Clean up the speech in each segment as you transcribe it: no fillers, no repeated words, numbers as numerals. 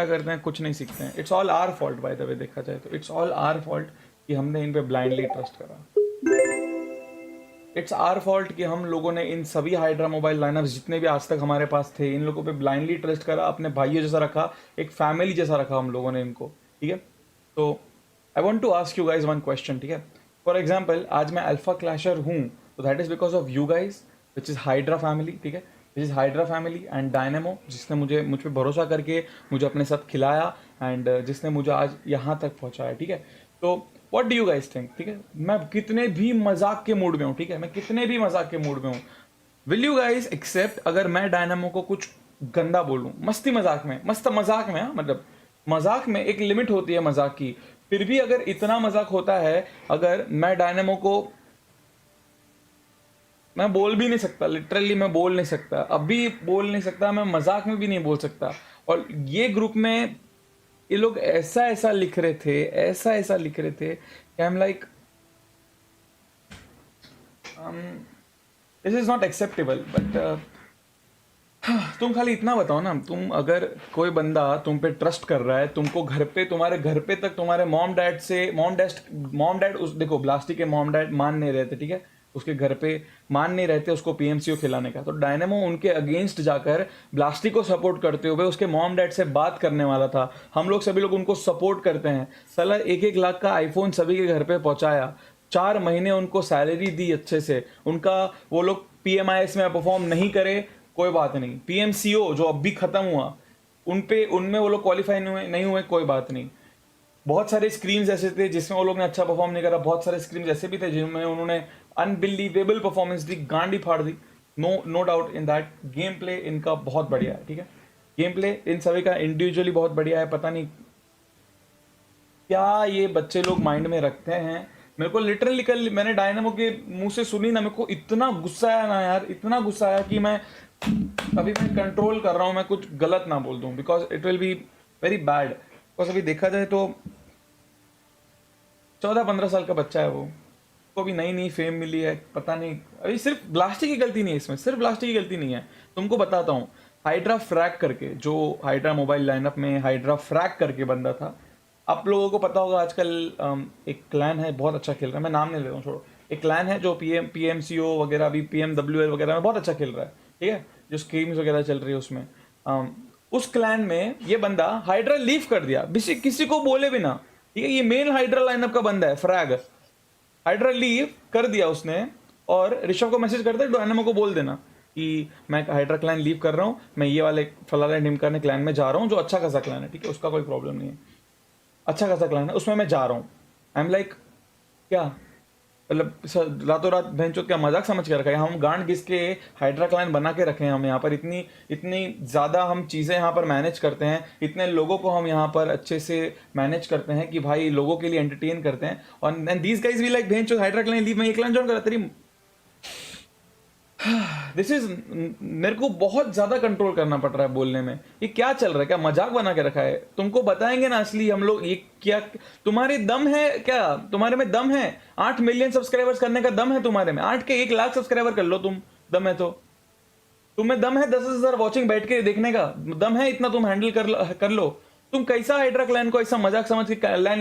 क्या करते हैं, कुछ नहीं सीखते हैं। It's all our fault by the way, देखा जाए तो इट्स ऑल आवर फॉल्ट कि हमने इन पे ब्लाइंडली ट्रस्ट करा। इट्स आवर फॉल्ट कि हम लोगों ने इन सभी हाइड्रा मोबाइल लाइनअप जितने भी आज तक हमारे पास थे, इन लोगों पे ब्लाइंडली ट्रस्ट करा, अपने भाइयों जैसा रखा, एक फैमिली जैसा रखा हम लोगों ने इनको, ठीक है। तो I want to ask you guys one question, ठीक है। फॉर एग्जाम्पल आज मैं अल्फा क्लैशर हूँ, तो that is because of you guys, which is hydra family, ठीक है। Which is hydra family and dynamo, जिसने मुझ पर भरोसा करके मुझे अपने साथ खिलाया एंड जिसने मुझे आज यहाँ तक पहुँचाया, ठीक है। तो what do you guys think, ठीक है, मैं कितने भी मजाक के मूड में हूँ, ठीक है, मैं कितने भी मजाक के मूड में हूँ, विल यू गाइस एक्सेप्ट अगर मैं डायनामो को कुछ गंदा बोलूं, मस्ती मजाक में, मस्त मजाक में, मतलब मजाक में एक लिमिट होती है मजाक की, फिर भी अगर इतना मजाक होता है, अगर मैं डायनामो को, मैं बोल भी नहीं सकता, लिटरली मैं बोल नहीं सकता, अभी बोल नहीं सकता, मैं मजाक में भी नहीं बोल सकता। और ये ग्रुप में ये लोग ऐसा ऐसा लिख रहे थे, ऐसा ऐसा लिख रहे थे कि I am like this is not acceptable. But तुम खाली इतना बताओ ना, तुम अगर कोई बंदा तुम पे ट्रस्ट कर रहा है, तुमको घर पे, तुम्हारे घर पे तक तुम्हारे मॉम डैड उस, देखो ब्लास्टी के मॉम डैड मान नहीं रहते, ठीक है, उसके घर पे मान नहीं रहते उसको पीएमसीओ खिलाने का, तो डायनेमो उनके अगेंस्ट जाकर ब्लास्टी को सपोर्ट करते हुए उसके मॉम डैड से बात करने वाला था। हम लोग सभी लोग उनको सपोर्ट करते हैं, साला 1-1 लाख का आईफोन सभी के घर पे पहुंचाया, 4 महीने उनको सैलरी दी अच्छे से, उनका वो लोग पीएमआईएस में परफॉर्म नहीं करे कोई बात नहीं, पीएमसीओ जो अब भी खत्म हुआ उनमें वो लोग क्वालिफाई नहीं हुए कोई बात नहीं। बहुत सारे स्क्रीम्स ऐसे थे जिसमें वो लोग ने अच्छा परफॉर्म नहीं करा, बहुत सारे स्क्रीम्स ऐसे भी थे जिनमें उन्होंने अनबिलीवेबल परफॉर्मेंस दी, गांडी फाड़ दी, no doubt in that. Game play इनका बहुत बढ़िया है, ठीक है, गेम प्ले इन सभी का इंडिविजुअली बहुत बढ़िया है। पता नहीं क्या ये बच्चे लोग माइंड में रखते हैं, मेरे को लिटरली कल मैंने डायनामो के मुंह से सुनी ना, मेरे को इतना गुस्सा आया ना यार, इतना गुस्सा आया कि मैं अभी मैं कंट्रोल कर रहा हूँ मैं कुछ गलत ना बोल दूँ, because it will be very bad. Because अभी देखा जाए तो 14-15 साल का बच्चा है वो भी नई फेम मिली है, पता नहीं, अभी सिर्फ ब्लास्टी की गलती नहीं है इसमें, सिर्फ ब्लास्टी की गलती नहीं है। तुमको बताता हूँ, हाइड्रा फ्रैक करके, जो हाइड्रा मोबाइल लाइनअप में हाइड्रा फ्रैक करके बंदा था, आप लोगों को पता होगा आजकल एक क्लैन है बहुत अच्छा खेल रहा है, मैं नाम नहीं ले रहा हूँ, छोड़ो, एक क्लैन है जो पीएमसीओ वगैरह, अभी पीएमडब्ल्यूएल वगैरह में बहुत अच्छा खेल रहा है, ठीक है, जो स्कीम्स वगैरह चल रही है उसमें, उस क्लैन में ये बंदा हाइड्रा लीव कर दिया, किसी को बोले बिना, ठीक है, ये मेन हाइड्रा लाइनअप का बंदा है फ्रैग, हाइड्रा लीव कर दिया उसने, और ऋषभ को मैसेज करता है डायनामो को बोल देना कि मैं हाइड्रा क्लैन लीव कर रहा हूँ, मैं ये वाले फलाना ढिमकाने क्लैन में जा रहा हूँ, जो अच्छा खासा क्लैन है, ठीक है, उसका कोई प्रॉब्लम नहीं है, अच्छा खासा क्लैन है, उसमें मैं जा रहा हूँ। आई एम लाइक क्या मतलब रातों रात भैंचोद क्या मजाक समझ के रखा है, हम गांड घिस के हाइड्रा क्लैन बना के रखे हैं, हम यहाँ पर इतनी इतनी ज़्यादा हम चीज़ें यहाँ पर मैनेज करते हैं, इतने लोगों को हम यहाँ पर अच्छे से मैनेज करते हैं कि भाई लोगों के लिए एंटरटेन करते हैं, और and these guys we like भैंचोद हाइड्रा क्लैन लीव, मैं ये क्लैन ज्वाइन करा तेरी दिस इज, मेरे को बहुत ज्यादा कंट्रोल करना पड़ रहा है बोलने में, ये क्या चल रहा है, क्या मजाक बना के रखा है, तुमको बताएंगे ना असली हम लोग, ये क्या तुम्हारे दम है क्या, तुम्हारे में दम है, 8 मिलियन सब्सक्राइबर्स करने का दम है तुम्हारे में, 8 के 1 लाख सब्सक्राइबर कर लो तुम, दम है तो, तुम्हें दम है 10,000 वॉचिंग बैठ के देखने का दम है, इतना तुम हैंडल कर लो, तुम कैसा हाइड्रा क्लैन को ऐसा मजाक समझ के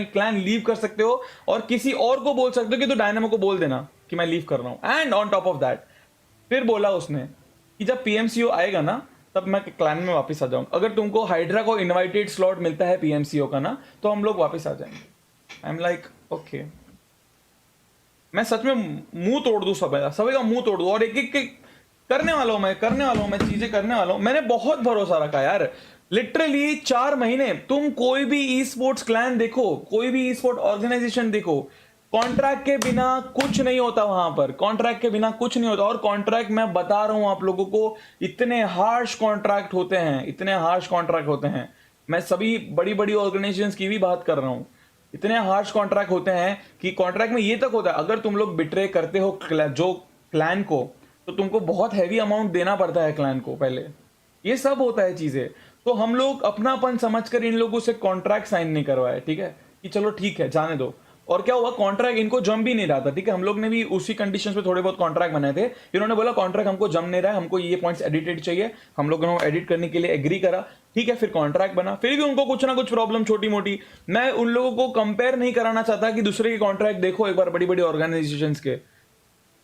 क्लैन लीव कर सकते हो, और किसी और को बोल सकते हो कि तू डायनामो को बोल देना कि मैं लीव कर रहा हूं, and on top of that फिर बोला उसने कि जब पीएमसीओ आएगा ना तब मैं क्लैन में वापस आ जाऊंगा, अगर तुमको हाइड्रा को इनवाइटेड स्लॉट मिलता है पीएमसीओ का ना तो हम लोग वापस आ जाएंगे। आई एम लाइक ओके, मैं सच में मुंह तोड़ दूं सभी का मुंह तोड़ दूं, और एक एक करने वाला हूं मैं चीजें करने वाला हूं, मैंने बहुत भरोसा रखा यार, लिटरली 4 महीने तुम कोई भी ई स्पोर्ट्स क्लैन देखो, कोई भी ई स्पोर्ट ऑर्गेनाइजेशन देखो, कॉन्ट्रैक्ट के बिना कुछ नहीं होता वहां पर, कॉन्ट्रैक्ट के बिना कुछ नहीं होता, और कॉन्ट्रैक्ट मैं बता रहा हूं आप लोगों को, इतने हार्श कॉन्ट्रैक्ट होते हैं, इतने हार्श कॉन्ट्रैक्ट होते हैं, मैं सभी बड़ी बड़ी ऑर्गेनाइजेशंस की भी बात कर रहा हूं, इतने हार्श कॉन्ट्रैक्ट होते हैं कि कॉन्ट्रैक्ट में ये तक होता है अगर तुम लोग बिट्रे करते हो जो क्लैन को, तो तुमको बहुत हैवी अमाउंट देना पड़ता है क्लैन को पहले, ये सब होता है चीजें। तो हम लोग अपनापन समझकर इन लोगों से कॉन्ट्रैक्ट साइन नहीं करवाए, ठीक है, कि चलो ठीक है जाने दो, और क्या हुआ, कॉन्ट्रैक्ट इनको जम भी नहीं रहा था, ठीक है। हम लोग ने भी उसी कंडीशंस पे थोड़े बहुत कॉन्ट्रैक्ट बनाए थे। इन्होंने बोला कॉन्ट्रैक्ट हमको जम नहीं रहा है, हमको ये पॉइंट्स एडिटेड चाहिए। हम लोगों ने एडिट करने के लिए एग्री करा, ठीक है। फिर कॉन्ट्रैक्ट बना, फिर भी उनको कुछ ना कुछ प्रॉब्लम छोटी मोटी। मैं उन लोगों को कंपेयर नहीं कराना चाहता कि दूसरे के कॉन्ट्रैक्ट देखो एक बार, बड़ी बड़ी ऑर्गेनाइजेशंस के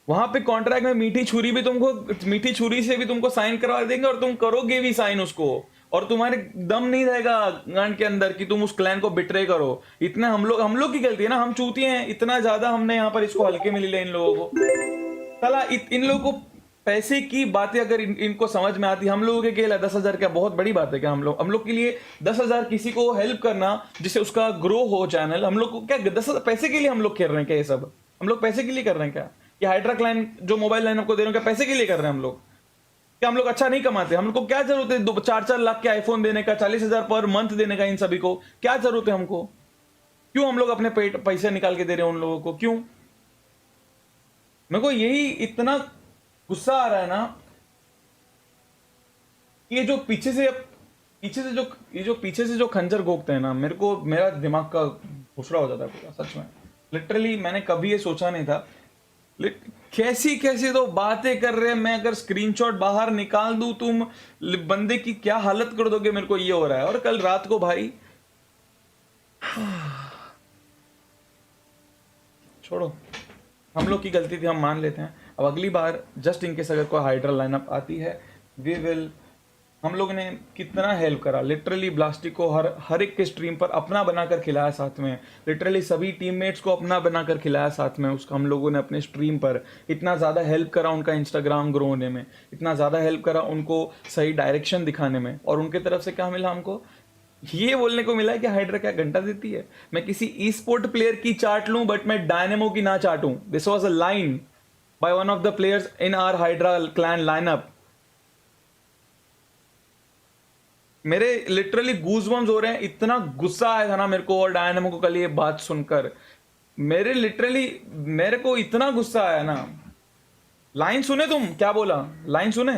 वहां पे कॉन्ट्रैक्ट में मीठी छुरी भी तुमको, मीठी छुरी से भी तुमको साइन करवा देंगे और तुम करोगे भी साइन उसको, और तुम्हारे दम नहीं रहेगा गांड के अंदर कि तुम उस क्लैन को बिट्रे करो। इतना हम लोग की गलती है ना, हम चूतिए हैं, इतना ज्यादा हमने यहाँ पर इसको हल्के में ले लिया इन लोगों को। साला इन लोगों को पैसे की बातें अगर इनको समझ में आती, हम लोगों के लिए 10,000 क्या बहुत बड़ी बात है क्या? हम लोग के लिए 10,000 किसी को हेल्प करना जिससे उसका ग्रो हो चैनल, हम लोग को क्या 10,000 पैसे के लिए हम लोग खेल रहे हैं क्या? ये सब हम लोग पैसे के लिए कर रहे हैं क्या? ये हाइड्रा क्लाइन जो मोबाइल लाइन आपको दे रहे हैं क्या पैसे के लिए कर रहे हैं हम लोग? क्या हम लोग अच्छा नहीं कमाते? हम लोग को क्या जरूरत है 4-4 लाख के आईफोन देने का, 40,000 पर मंथ देने का? इन सभी को क्या जरूरत है हमको? क्यों हम लोग अपने पैसे निकाल के दे रहे हैं उन लोगों को? क्यों? मेरे को यही इतना गुस्सा आ रहा है ना, ये जो पीछे से जो खंजर घोंपते हैं ना, मेरा दिमाग का घुसड़ा हो जाता है पूरा, सच में। लिटरली मैंने कभी ये सोचा नहीं था। कैसी कैसी तो बातें कर रहे हैं। मैं अगर स्क्रीनशॉट बाहर निकाल दूं, तुम बंदे की क्या हालत कर दोगे, मेरे को ये हो रहा है। और कल रात को भाई छोड़ो, हम लोग की गलती थी, हम मान लेते हैं। अब अगली बार जस्ट इन केस अगर कोई हाइड्रा लाइनअप आती है, वी विल, हम लोग ने कितना हेल्प करा लिटरली। ब्लास्टिक को हर एक के स्ट्रीम पर अपना बनाकर खिलाया साथ में, लिटरली सभी टीममेट्स को अपना बनाकर खिलाया साथ में। उसका हम लोगों ने अपने स्ट्रीम पर इतना ज़्यादा हेल्प करा, उनका इंस्टाग्राम ग्रो होने में इतना ज़्यादा हेल्प करा, उनको सही डायरेक्शन दिखाने में। और उनके तरफ से क्या मिला हमको? ये बोलने को मिला है कि हाइड्रा क्या घंटा देती है। मैं किसी ई स्पोर्ट प्लेयर की चाट लूं बट मैं डायनेमो की ना चाटूं। This was a line by one of the players in our Hydra clan lineup. मेरे लिटरली गूज़बम्स हो रहे हैं, इतना गुस्सा आया था ना मेरे को और डायनेमो को कल ये बात सुनकर। मेरे को इतना गुस्सा आया ना। लाइन सुने तुम क्या बोला? लाइन सुने?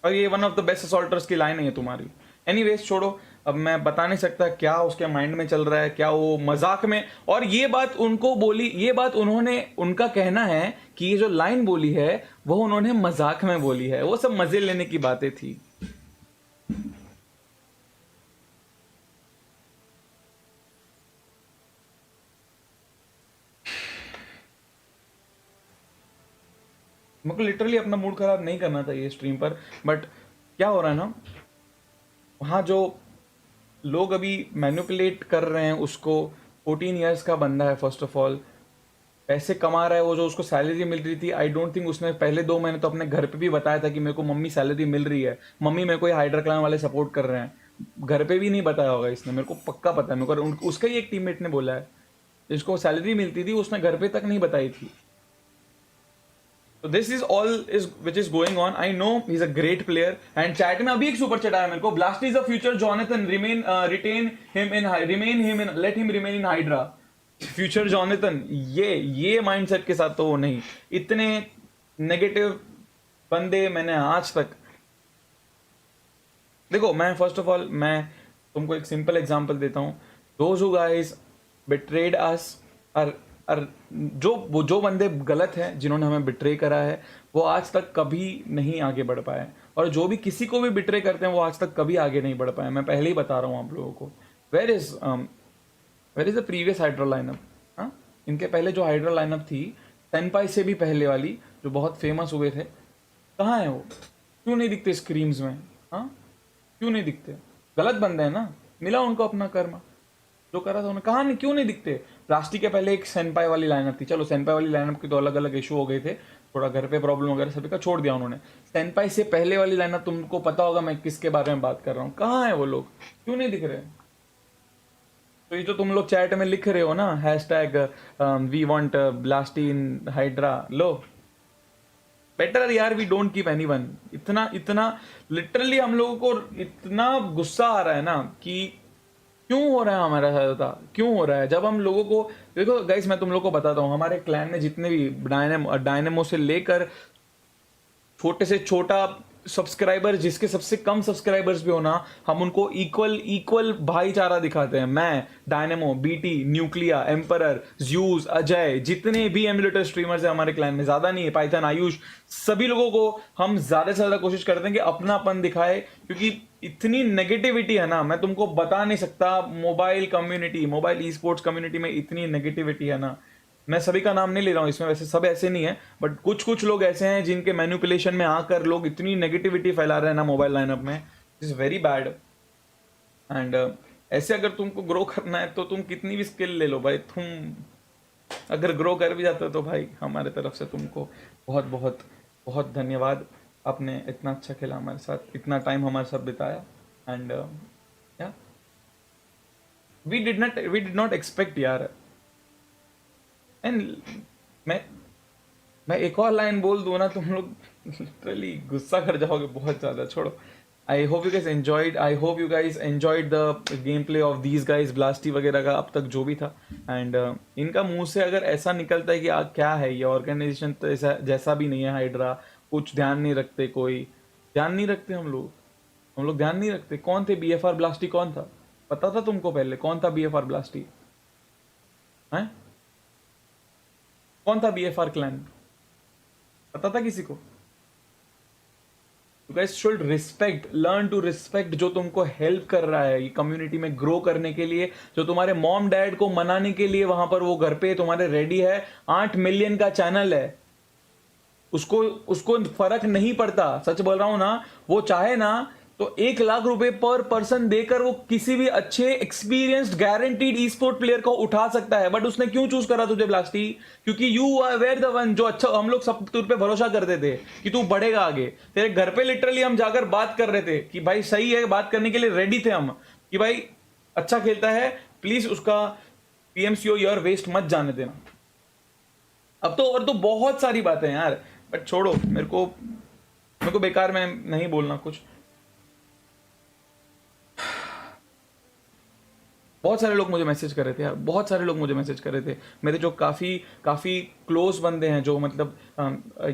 और ये वन ऑफ द बेस्ट असॉल्टर्स की लाइन है ये तुम्हारी। एनीवेज छोड़ो, अब मैं बता नहीं सकता क्या उसके माइंड में चल रहा है, क्या वो मजाक में। और ये बात उनको बोली, ये बात उन्होंने, उनका कहना है कि ये जो लाइन बोली है वो उन्होंने मजाक में बोली है, वो सब मजे लेने की बातें थी। मेरे को लिटरली अपना मूड खराब नहीं करना चाहिए स्ट्रीम पर, बट क्या हो रहा है ना, वहाँ जो लोग अभी मैनिपुलेट कर रहे हैं उसको, 14 ईयर्स का बंदा है फर्स्ट ऑफ ऑल, पैसे कमा रहा है। वो जो उसको सैलरी मिल रही थी, आई डोंट थिंक उसने पहले 2 महीने तो अपने घर पे भी बताया था कि मेरे को मम्मी सैलरी मिल रही है, मम्मी मेरे को ये हाइड्रा क्लान वाले सपोर्ट कर रहे हैं। घर पे भी नहीं बताया होगा इसने, मेरे को पक्का पता है। मेरे को उसका ही एक टीममेट ने बोला है जिसको सैलरी मिलती थी, उसने घर पे तक नहीं बताई थी। So this is all is which is going on. I know he's a great player. And chat में अभी एक सुपर चैट आया मेरे को, Blast is the future Jonathan, retain him in let him remain in Hydra. Future Jonathan, ये mindset के साथ तो वो नहीं। इतने नेगेटिव बंदे मैंने आज तक, देखो मैं फर्स्ट ऑफ ऑल मैं तुमको एक सिंपल एग्जांपल देता हूँ। Those who guys betrayed us are जो बंदे गलत हैं, जिन्होंने हमें बिट्रे करा है, वो आज तक कभी नहीं आगे बढ़ पाए। और जो भी किसी को भी बिट्रे करते हैं वो आज तक कभी आगे नहीं बढ़ पाए। मैं पहले ही बता रहा हूँ आप लोगों को। Where is the previous Hydra lineup? हाँ, इनके पहले जो हाइड्रा लाइनअप थी, सेनपाई से भी पहले वाली, जो बहुत फेमस हुए थे, कहाँ है वो? क्यों नहीं दिखते स्क्रीम्स में? हाँ, क्यों नहीं दिखते? गलत बंदे हैं ना, मिला उनको अपना कर्म, जो करा था उन्हें। कहाँ नहीं, क्यों नहीं दिखते? प्लास्टिक के पहले एक सेनपाई वाली लाइनअप थी, चलो सेनपाई वाली लाइनअप की तो अलग अलग इशू हो गए थे, थोड़ा घर पे प्रॉब्लम वगैरह सभी का छोड़ दिया उन्होंने। सेनपाई से पहले वाली लाइनअप तुमको पता होगा मैं किसके बारे में बात कर रहा हूँ। कहाँ है वो लोग? क्यों नहीं दिख रहे? तो ये जो तुम लोग चैट में लिख रहे हो ना, hashtag we want Blasty in Hydra, लो बेटर यार, वी डोंट कीप एनीवन। इतना लिटरली हम लोगों को इतना गुस्सा आ रहा है ना कि क्यों हो रहा है हमारा साथ होता, क्यों हो रहा है? जब हम लोगों को, देखो गाइस मैं तुम लोग को बताता हूँ, हमारे क्लैन में जितने भी डायनेमो से लेकर छोटे से छोटा सब्सक्राइबर, जिसके सबसे कम सब्सक्राइबर्स भी हो ना, हम उनको इक्वल इक्वल भाईचारा दिखाते हैं। मैं, डायनेमो, बीटी, न्यूक्लिया, एम्परर, ज्यूज, अजय, जितने भी एमुलेटर स्ट्रीमर्स हैं हमारे क्लान में, ज्यादा नहीं है, पाइथन, आयुष, सभी लोगों को हम ज्यादा से ज्यादा कोशिश करते हैं कि अपनापन दिखाए, क्योंकि इतनी नेगेटिविटी है ना, मैं तुमको बता नहीं सकता। Mobile community, mobile e sports community में इतनी नेगेटिविटी है ना, मैं सभी का नाम नहीं ले रहा हूँ इसमें, वैसे सब ऐसे नहीं है, बट कुछ कुछ लोग ऐसे हैं जिनके मैनिपुलेशन में आकर लोग इतनी नेगेटिविटी फैला रहे हैं ना मोबाइल लाइनअप में, इज वेरी बैड। एंड ऐसे अगर तुमको ग्रो करना है तो तुम कितनी भी स्किल ले लो भाई, तुम अगर ग्रो कर भी जाते हो तो भाई हमारे तरफ से तुमको बहुत बहुत बहुत धन्यवाद। आपने इतना अच्छा खेला हमारे साथ, इतना टाइम हमारे साथ बिताया। एंड या वी डिड नॉट एक्सपेक्ट यार। एंड मैं मैं एक और लाइन बोल दूं ना, तुम लोग लिटरली गुस्सा कर जाओगे बहुत ज़्यादा, छोड़ो। I hope you guys enjoyed, I hope you guys enjoyed the game play of these guys, Blasty वगैरह का अब तक जो भी था। एंड इनका मुंह से अगर ऐसा निकलता है कि क्या है ये ऑर्गेनाइजेशन, तो ऐसा जैसा भी नहीं है हाइड्रा, कुछ ध्यान नहीं रखते, कोई ध्यान नहीं रखते हम लोग ध्यान नहीं रखते। कौन थे बीएफआर ब्लास्टी, कौन था पता था तुमको पहले? कौन था बीएफआर ब्लास्टी है? कौन था बीएफआर क्लैन, पता था किसी को? You guys should respect, learn to respect जो तुमको हेल्प कर रहा है ये कम्युनिटी में ग्रो करने के लिए, जो तुम्हारे मॉम डैड को मनाने के लिए वहां पर वो घर पे तुम्हारे रेडी है। 8 मिलियन का चैनल है, उसको उसको फर्क नहीं पड़ता, सच बोल रहा हूं ना। वो चाहे ना तो 1 लाख रुपए पर पर्सन देकर वो किसी भी अच्छे एक्सपीरियंस्ड गारंटीड ई स्पोर्ट प्लेयर को उठा सकता है। बट उसने क्यों चूज करा तुझे ब्लास्टी? क्योंकि you are were the one जो अच्छा, हम लोग सब तुझ पे भरोसा करते थे कि तू बढ़ेगा आगे। तेरे घर पे लिटरली हम जाकर बात कर रहे थे कि भाई सही है, बात करने के लिए रेडी थे हम कि भाई अच्छा खेलता है, प्लीज उसका पीएमसीओ ईयर वेस्ट मत जाने देना। अब तो और तो बहुत सारी बातें हैं यार, बट छोड़ो, मेरे को बेकार में नहीं बोलना कुछ। बहुत सारे लोग मुझे मैसेज कर रहे थे यार, बहुत सारे लोग मुझे मैसेज कर रहे थे, मेरे जो काफ़ी काफ़ी क्लोज बंदे हैं, जो मतलब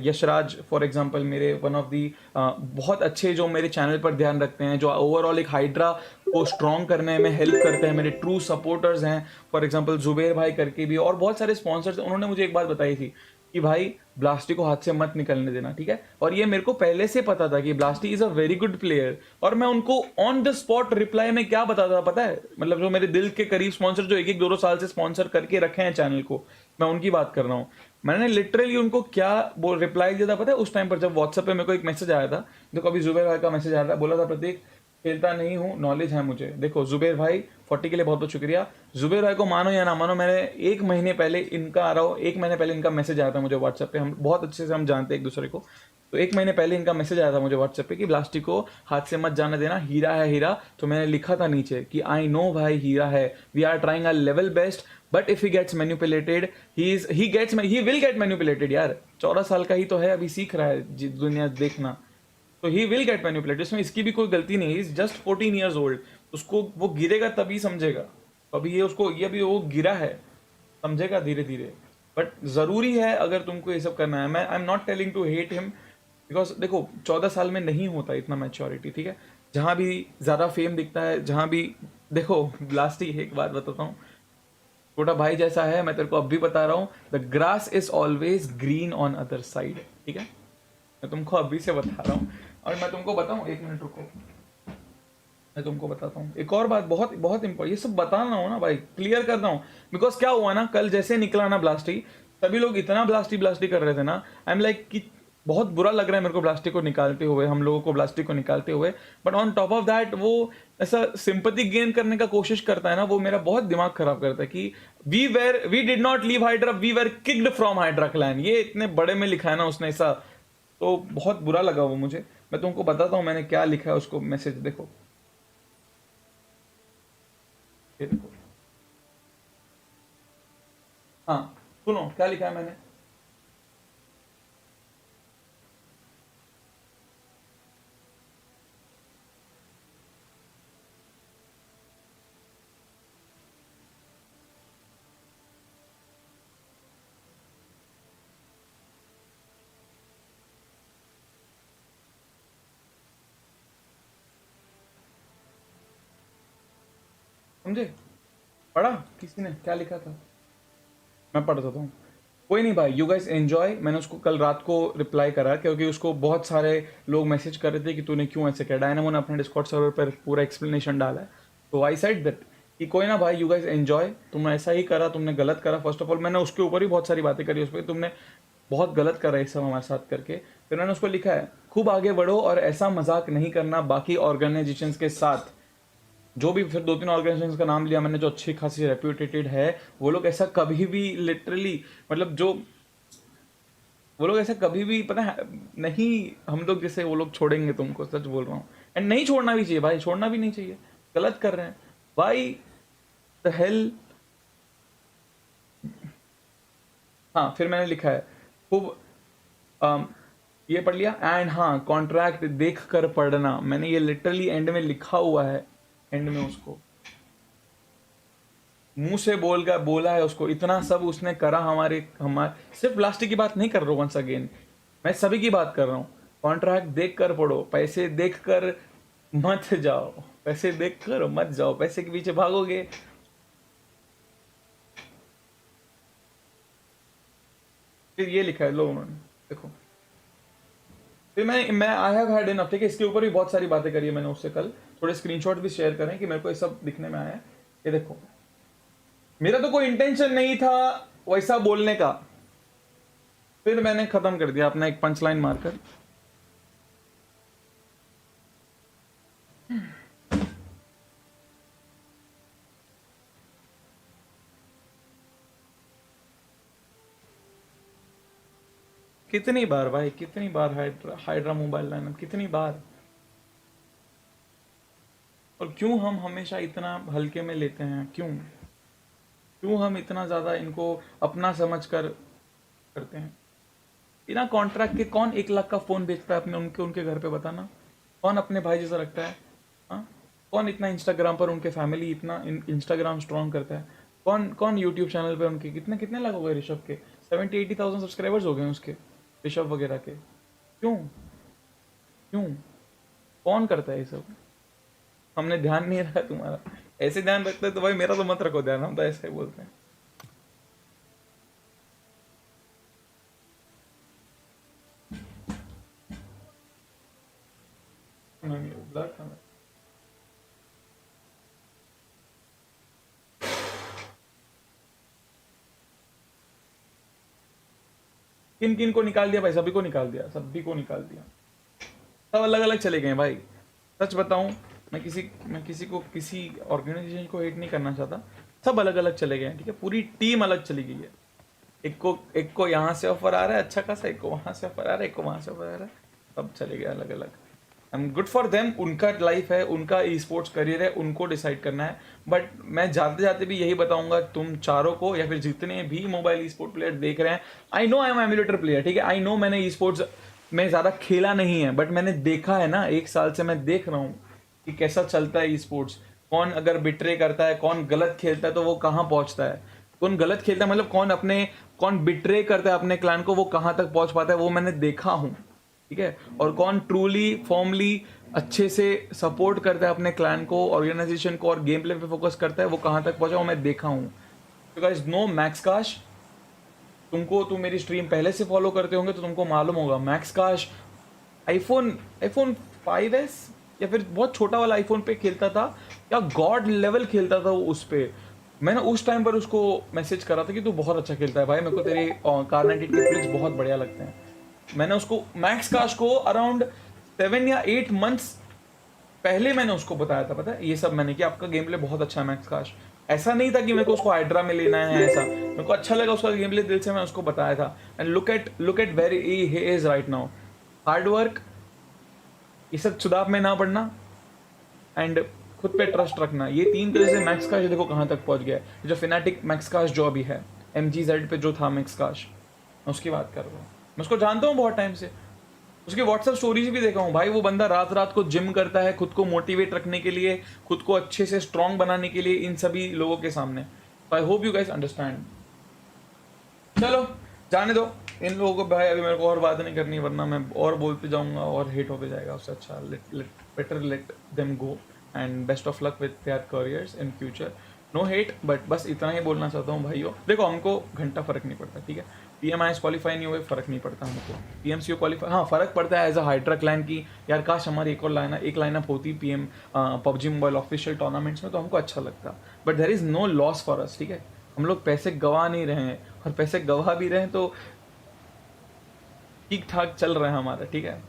यशराज फॉर एग्जांपल, मेरे वन ऑफ दी बहुत अच्छे, जो मेरे चैनल पर ध्यान रखते हैं, जो ओवरऑल एक हाइड्रा को स्ट्रॉन्ग करने में हेल्प करते हैं, मेरे ट्रू सपोर्टर्स हैं। फॉर एग्जांपल जुबेर भाई करके भी, और बहुत सारे स्पॉन्सर्स, उन्होंने मुझे एक बात बताई थी कि भाई ब्लास्टी को हाथ से मत निकलने देना, ठीक है? और ये मेरे को पहले से पता था कि Blasty is a very good player, और मैं उनको ऑन द स्पॉट रिप्लाई में क्या बताता था पता है? मतलब जो मेरे दिल के करीब स्पॉन्सर, जो एक एक दो दो साल से स्पॉन्सर करके रखे हैं चैनल को, मैं उनकी बात कर रहा हूँ। मैंने लिटरली उनको क्या वो रिप्लाई दिया था पता है? उस टाइम पर जब व्हाट्सएप पे मेरे को एक मैसेज आया था, देखो अभी जुबेर भाई का मैसेज आया था, बोला था प्रतीक खेलता नहीं हूँ, नॉलेज है मुझे। देखो जुबेर भाई 40 के लिए बहुत बहुत शुक्रिया। जुबेर भाई को मानो या ना मानो, मैंने 1 महीने पहले इनका आ रहा हूँ, 1 महीने पहले इनका मैसेज आया था मुझे व्हाट्सएप पे, हम बहुत अच्छे से हम जानते हैं एक दूसरे को। तो 1 महीने पहले इनका मैसेज आया था मुझे व्हाट्सएप पे कि ब्लास्टी को हाथ से मत जाने देना, हीरा है हीरा। तो मैंने लिखा था नीचे कि आई नो भाई हीरा है, we are trying our level best, but if he gets manipulated, he will get manipulated यार। 14 साल का ही तो है, अभी सीख रहा है दुनिया देखना, तो ही विल गेट मैनिपुलेटेड, इसमें इसकी भी कोई गलती नहीं है। इज जस्ट 14 ईयर्स ओल्ड, उसको वो गिरेगा तभी समझेगा। अभी ये उसको, ये अभी वो गिरा है, समझेगा धीरे धीरे। बट जरूरी है अगर तुमको ये सब करना है, मैं I am not telling to hate him, because देखो 14 साल में नहीं होता इतना मैच्योरिटी, ठीक है? जहां भी ज्यादा फेम दिखता है, जहां भी देखो, ब्लास्टी एक बात बताता हूँ, छोटा भाई जैसा है, मैं तेरे को अब भी बता रहा हूँ, the grass is always green on other side, ठीक है? मैं तुमको अभी से बता रहा हूँ। और मैं तुमको बताऊँ, 1 मिनट रुको, मैं तुमको बताता हूँ एक और बात, बहुत बहुत इंपॉर्टेंट, ये सब बताना हो ना भाई, क्लियर करना हूँ। बिकॉज क्या हुआ ना, कल जैसे निकला ना ब्लास्टी, सभी लोग इतना ब्लास्टी ब्लास्टी कर रहे थे ना, आई एम लाइक कि बहुत बुरा लग रहा है मेरे को ब्लास्टी को निकालते हुए, हम लोगों को ब्लास्टी को निकालते हुए। But on top of that वो ऐसा सिंपैथी गेन करने का कोशिश करता है ना, वो मेरा बहुत दिमाग खराब करता है कि we did not leave Hydra, we were kicked from Hydra clan, ये इतने बड़े में लिखा है ना उसने ऐसा, तो बहुत बुरा लगा वो मुझे। मैं तुमको बताता हूँ मैंने क्या लिखा है उसको मैसेज, देखो ये देखो, हाँ सुनो क्या लिखा है मैंने। समझे? पढ़ा किसी ने क्या लिखा था? मैं पढ़ देता हूँ। कोई नहीं भाई, यू गाइस एंजॉय। मैंने उसको कल रात को रिप्लाई करा क्योंकि उसको बहुत सारे लोग मैसेज कर रहे थे कि तूने क्यों ऐसे किया। डायनामो ने अपने डिस्कॉर्ड सर्वर पर पूरा एक्सप्लेनेशन डाला है। तो आई साइड दैट कि कोई ना भाई, यू गाइस एंजॉय। तुमने ऐसा ही करा, तुमने गलत करा। फर्स्ट ऑफ ऑल मैंने उसके ऊपर ही बहुत सारी बातें करी उस पर, तुमने बहुत गलत करा ये सब हमारे साथ करके। फिर मैंने उसको लिखा है खूब आगे बढ़ो और ऐसा मजाक नहीं करना बाकी ऑर्गेनाइजेशंस के साथ। जो भी फिर 2-3 ऑर्गेनाइजेशंस का नाम लिया मैंने जो अच्छी खासी रेप्यूटेटेड है, वो लोग ऐसा कभी भी लिटरली मतलब जो वो लोग ऐसा कभी भी पता है नहीं, हम लोग जैसे वो लोग छोड़ेंगे तुमको, सच बोल रहा हूँ। एंड नहीं छोड़ना भी चाहिए भाई, छोड़ना भी नहीं चाहिए। गलत कर रहे हैं भाई, द हेल। हाँ फिर मैंने लिखा है खूब ये पढ़ लिया। एंड हाँ, कॉन्ट्रैक्ट देख कर पढ़ना, मैंने ये लिटरली एंड में लिखा हुआ है। एंड में उसको मुंह से बोला है उसको, इतना सब उसने करा हमारे सिर्फ प्लास्टिक की बात नहीं कर रहा हूँ। वंस अगेन मैं सभी की बात कर रहा हूँ। कॉन्ट्रैक्ट देख कर पढ़ो, पैसे देख कर मत जाओ, पैसे देख कर मत जाओ, पैसे के पीछे भागोगे। फिर ये लिखा है, लो उन्होंने देखो। फिर मैं आई हैव हैड इनफ, ठीक है। इसके ऊपर भी बहुत सारी बातें करी है मैंने उससे कल। थोड़े स्क्रीनशॉट भी शेयर करें कि मेरे को ये सब दिखने में आया है। ये देखो, मेरा तो कोई इंटेंशन नहीं था वैसा बोलने का, फिर मैंने खत्म कर दिया अपना एक पंच लाइन मारकर। कितनी बार भाई, कितनी बार हाइड्रा मोबाइल लाइनअप, कितनी बार। और क्यों हम हमेशा इतना हल्के में लेते हैं? क्यों क्यों हम इतना ज्यादा इनको अपना समझ कर करते हैं? बिना कॉन्ट्रैक्ट के कौन 1 लाख का फोन बेचता है अपने उनके उनके घर पे? बताना कौन अपने भाई जैसा रखता है? हाँ, कौन इतना इंस्टाग्राम पर उनके फैमिली इतना इंस्टाग्राम स्ट्रॉन्ग करता है? कौन कौन यूट्यूब चैनल पे उनके कितने कितने लाख हो गए ऋषभ के? 70-80,000 सब्सक्राइबर्स हो गए उसके, ऋषभ वगैरह के। क्यों क्यों कौन करता है ये सब? हमने ध्यान नहीं रखा तुम्हारा। ऐसे ध्यान रखते तो भाई मेरा तो मत रखो ध्यान, हम तो ऐसे ही बोलते हैं। नहीं, ब्लर था मैं। किन किन को निकाल दिया भाई? सभी को निकाल दिया, सभी को निकाल दिया। सब अलग अलग चले गए भाई। सच बताऊं, मैं किसी को किसी ऑर्गेनाइजेशन को हेट नहीं करना चाहता। सब अलग अलग चले गए हैं, ठीक है। पूरी टीम अलग चली गई है। एक को यहाँ से ऑफर आ रहा है अच्छा खासा, एक को वहां से ऑफर आ रहा है, एक को वहां से ऑफर आ रहा है। सब चले गए अलग अलग। I am good for them, उनका लाइफ है, उनका ई स्पोर्ट्स करियर है, उनको डिसाइड करना है। बट मैं जाते जाते भी यही बताऊंगा तुम चारों को, या फिर जितने भी मोबाइल ई स्पोर्ट प्लेयर देख रहे हैं, I know I am emulator player, ठीक है। आई नो मैंने ई स्पोर्ट्स में ज़्यादा खेला नहीं है, बट मैंने देखा है ना, 1 साल से मैं देख रहा हूँ कि कैसा चलता है ई स्पोर्ट्स। कौन अगर बिट्रे करता है, कौन गलत खेलता है तो वो कहाँ पहुंचता है, कौन गलत खेलता है मतलब कौन बिट्रे करता है अपने क्लैन को, वो कहाँ तक पहुंच पाता है, वो मैंने देखा हूँ, ठीक है। और कौन ट्रूली फॉर्मली अच्छे से सपोर्ट करता है अपने क्लैन को, ऑर्गेनाइजेशन को, और गेम प्ले पे फोकस करता है, वो कहाँ तक पहुंचा वो मैं देखा हूँ। यू गाइस नो मैक्स काश, तुम मेरी स्ट्रीम पहले से फॉलो करते होंगे तो तुमको मालूम होगा। मैक्स काश आईफोन आईफोन 5s या फिर बहुत छोटा वाला आईफोन पे खेलता था, या गॉड लेवल खेलता था वो उस पे। मैंने उस टाइम पर उसको मैसेज करा था कि तू बहुत अच्छा खेलता है भाई, मेरे को तेरे कार 98 के फ्लिक्स बहुत बढ़िया लगते हैं। मैंने उसको मैक्स काश को अराउंड 7 या 8 मंथ्स पहले मैंने उसको बताया था, पता है ये सब मैंने, कि आपका गेम प्ले बहुत अच्छा है मैक्स काश। ऐसा नहीं था कि मेरे को उसको हाइड्रा में लेना है, ऐसा मेरे को अच्छा लगा उसका गेम प्ले, दिल से मैं उसको बताया था। And look at very he is right now. Hard work, ये सब चुदाव में ना पड़ना, एंड खुद पे ट्रस्ट रखना, ये 3 तरह से मैक्स काश देखो कहाँ तक पहुंच गया है। जो फिनाटिक मैक्स काश जो अभी है, MGZ पे जो था मैक्स काश, मैं उसकी बात कर रहा हूँ। मैं उसको जानता हूँ बहुत टाइम से, उसके व्हाट्सएप स्टोरीज भी देखा हूँ भाई। वो बंदा रात रात को जिम करता है खुद को मोटिवेट रखने के लिए, खुद को अच्छे से स्ट्रांग बनाने के लिए इन सभी लोगों के सामने। आई होप यू गाइस अंडरस्टैंड। चलो जाने दो इन लोगों को भाई, अभी मेरे को और बात नहीं करनी, वरना मैं और बोलते जाऊंगा और हेट होते जाएगा। उससे अच्छा better let them go. And best of luck with their careers in future. No hate, but बस इतना ही बोलना चाहता हूँ भाइयों। देखो हमको घंटा फर्क नहीं पड़ता, ठीक है, PMIS क्वालिफाई नहीं हुए फर्क नहीं पड़ता हमको, PMCO क्वालिफाई हाँ फर्क पड़ता है एज अ हाइड्रा क्लाइन की, यार काश हमारी एक लाइनअप होती PUBG मोबाइल ऑफिशियल टूर्नामेंट्स में तो हमको अच्छा लगता, but there is no loss for us, ठीक है। हम लोग पैसे गवा नहीं रहे हैं, और पैसे गवा भी रहे हैं तो ठीक ठाक चल रहा है हमारा, ठीक है।